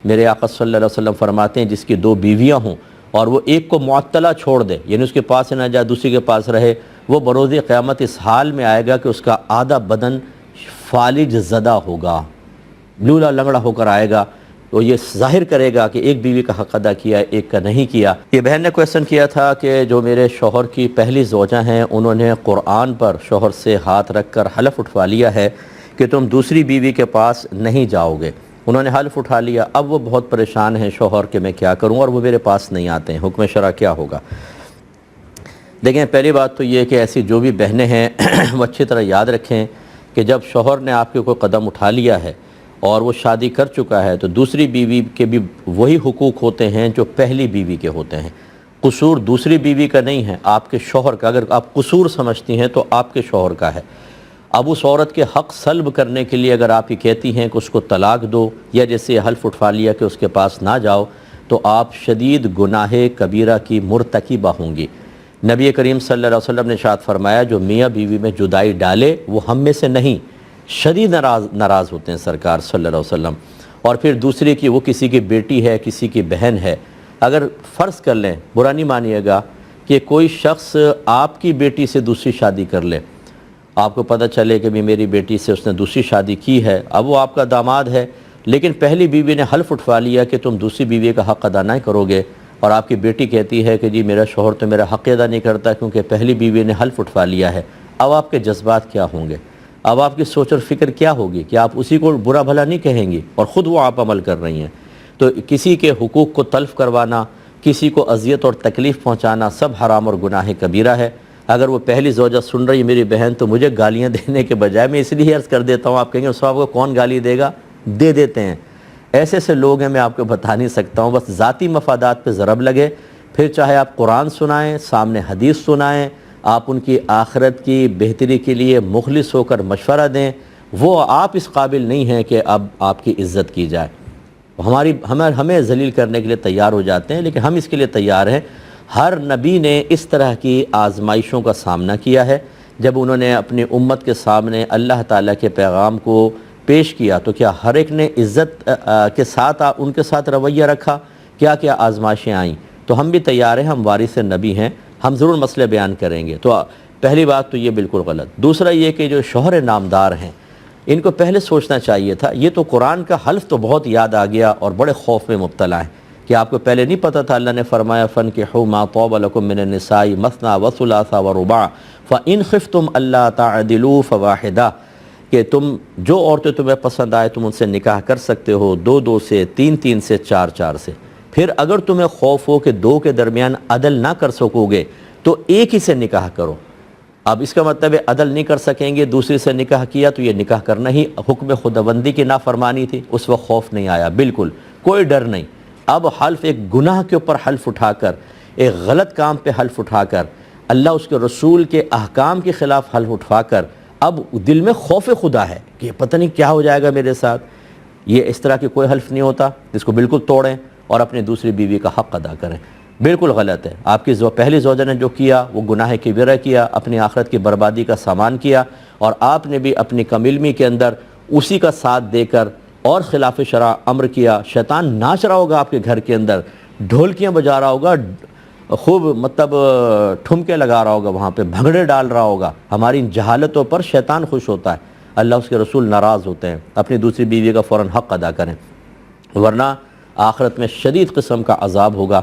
میرے آقا صلی اللہ علیہ وسلم فرماتے ہیں جس کی دو بیویاں ہوں اور وہ ایک کو معطلہ چھوڑ دے، یعنی اس کے پاس نہ جائے دوسری کے پاس رہے، وہ بروز قیامت اس حال میں آئے گا کہ اس کا آدھا بدن فالج زدہ ہوگا، لولا لنگڑا ہو کر آئے گا۔ تو یہ ظاہر کرے گا کہ ایک بیوی کا حق ادا کیا، ایک کا نہیں کیا۔ یہ بہن نے کویسچن کیا تھا کہ جو میرے شوہر کی پہلی زوجہ ہیں انہوں نے قرآن پر شوہر سے ہاتھ رکھ کر حلف اٹھوا لیا ہے کہ تم دوسری بیوی کے پاس نہیں جاؤ گے۔ انہوں نے حلف اٹھا لیا، اب وہ بہت پریشان ہیں شوہر کہ میں کیا کروں، اور وہ میرے پاس نہیں آتے ہیں، حکم شرع کیا ہوگا؟ دیکھیں، پہلی بات تو یہ کہ ایسی جو بھی بہنیں ہیں وہ اچھی طرح یاد رکھیں کہ جب شوہر نے آپ کے کوئی قدم اٹھا لیا ہے اور وہ شادی کر چکا ہے تو دوسری بیوی کے بھی وہی حقوق ہوتے ہیں جو پہلی بیوی کے ہوتے ہیں۔ قصور دوسری بیوی کا نہیں ہے، آپ کے شوہر کا۔ اگر آپ قصور سمجھتی ہیں تو آپ کے شوہر کا ہے۔ اب اس عورت کے حق سلب کرنے کے لیے اگر آپ یہ کہتی ہیں کہ اس کو طلاق دو، یا جیسے حلف اٹھا لیا کہ اس کے پاس نہ جاؤ، تو آپ شدید گناہ کبیرہ کی مرتکبہ ہوں گی۔ نبی کریم صلی اللہ علیہ وسلم نے ارشاد فرمایا جو میاں بیوی میں جدائی ڈالے وہ ہم میں سے نہیں، شدید ناراض ہوتے ہیں سرکار صلی اللہ علیہ وسلم۔ اور پھر دوسری کی وہ کسی کی بیٹی ہے، کسی کی بہن ہے، اگر فرض کر لیں، برا نہیں مانیے گا، کہ کوئی شخص آپ کی بیٹی سے دوسری شادی کر لے، آپ کو پتہ چلے کہ بھی میری بیٹی سے اس نے دوسری شادی کی ہے، اب وہ آپ کا داماد ہے، لیکن پہلی بیوی نے حلف اٹھوا لیا کہ تم دوسری بیوی کا حق ادا نہیں کرو گے، اور آپ کی بیٹی کہتی ہے کہ جی میرا شوہر تو میرا حق ادا نہیں کرتا کیونکہ پہلی بیوی نے حلف اٹھوا لیا ہے۔ اب آپ کے جذبات کیا ہوں گے؟ اب آپ کی سوچ اور فکر کیا ہوگی کہ آپ اسی کو برا بھلا نہیں کہیں گی اور خود وہ آپ عمل کر رہی ہیں؟ تو کسی کے حقوق کو تلف کروانا، کسی کو اذیت اور تکلیف پہنچانا سب حرام اور گناہ کبیرہ ہے۔ اگر وہ پہلی زوجہ سن رہی میری بہن تو مجھے گالیاں دینے کے بجائے میں اس لیے عرض کر دیتا ہوں، آپ کہیں گے صاحب کو کون گالی دے گا؟ دے دیتے ہیں، ایسے ایسے لوگ ہیں، میں آپ کو بتا نہیں سکتا ہوں۔ بس ذاتی مفادات پہ ضرب لگے، پھر چاہے آپ قرآن سنائیں، سامنے حدیث سنائیں، آپ ان کی آخرت کی بہتری کے لیے مخلص ہو کر مشورہ دیں، وہ آپ اس قابل نہیں ہیں کہ اب آپ کی عزت کی جائے۔ ہمیں ذلیل کرنے کے لیے تیار ہو جاتے ہیں، لیکن ہم اس کے لیے تیار ہیں۔ ہر نبی نے اس طرح کی آزمائشوں کا سامنا کیا ہے۔ جب انہوں نے اپنی امت کے سامنے اللہ تعالیٰ کے پیغام کو پیش کیا تو کیا ہر ایک نے عزت کے ساتھ ان کے ساتھ رویہ رکھا؟ کیا کیا آزمائشیں آئیں؟ تو ہم بھی تیار ہیں، ہم وارث نبی ہیں، ہم ضرور مسئلے بیان کریں گے۔ تو پہلی بات تو یہ بالکل غلط۔ دوسرا یہ کہ جو شوہر نامدار ہیں ان کو پہلے سوچنا چاہیے تھا۔ یہ تو قرآن کا حلف تو بہت یاد آ گیا اور بڑے خوف میں مبتلا ہیں کہ آپ کو پہلے نہیں پتہ تھا اللہ نے فرمایا فَانكِحُوا مَا طَابَ لَكُم مِّنَ النِّسَاءِ مَثْنَىٰ وَثُلَاثَ وَرُبَاعَ فَإِنْ خِفْتُمْ أَلَّا تَعْدِلُوا فَوَاحِدَةً، کہ تم جو عورتیں تمہیں پسند آئے تم ان سے نکاح کر سکتے ہو، دو دو سے، تین تین سے، چار چار سے۔ پھر اگر تمہیں خوف ہو کہ دو کے درمیان عدل نہ کر سکو گے تو ایک ہی سے نکاح کرو۔ اب اس کا مطلب ہے عدل نہیں کر سکیں گے، دوسری سے نکاح کیا تو یہ نکاح کرنا ہی حکم خداوندی کی نافرمانی تھی۔ اس وقت خوف نہیں آیا، بالکل کوئی ڈر نہیں۔ اب حلف ایک گناہ کے اوپر حلف اٹھا کر، ایک غلط کام پہ حلف اٹھا کر، اللہ اس کے رسول کے احکام کے خلاف حلف اٹھا کر، اب دل میں خوف خدا ہے کہ پتہ نہیں کیا ہو جائے گا میرے ساتھ۔ یہ اس طرح کی کوئی حلف نہیں ہوتا، اس کو بالکل توڑیں اور اپنی دوسری بیوی کا حق ادا کریں۔ بالکل غلط ہے۔ آپ کی پہلی زوجہ نے جو کیا وہ گناہ کبیرہ کیا، اپنی آخرت کی بربادی کا سامان کیا، اور آپ نے بھی اپنی کم علمی کے اندر اسی کا ساتھ دے کر اور خلاف شرع امر کیا۔ شیطان ناچ رہا ہوگا آپ کے گھر کے اندر، ڈھولکیاں بجا رہا ہوگا، خوب ٹھمکے لگا رہا ہوگا، وہاں پہ بھنگڑے ڈال رہا ہوگا۔ ہماری جہالتوں پر شیطان خوش ہوتا ہے، اللہ اس کے رسول ناراض ہوتے ہیں۔ اپنی دوسری بیوی کا فوراً حق ادا کریں، ورنہ آخرت میں شدید قسم کا عذاب ہوگا۔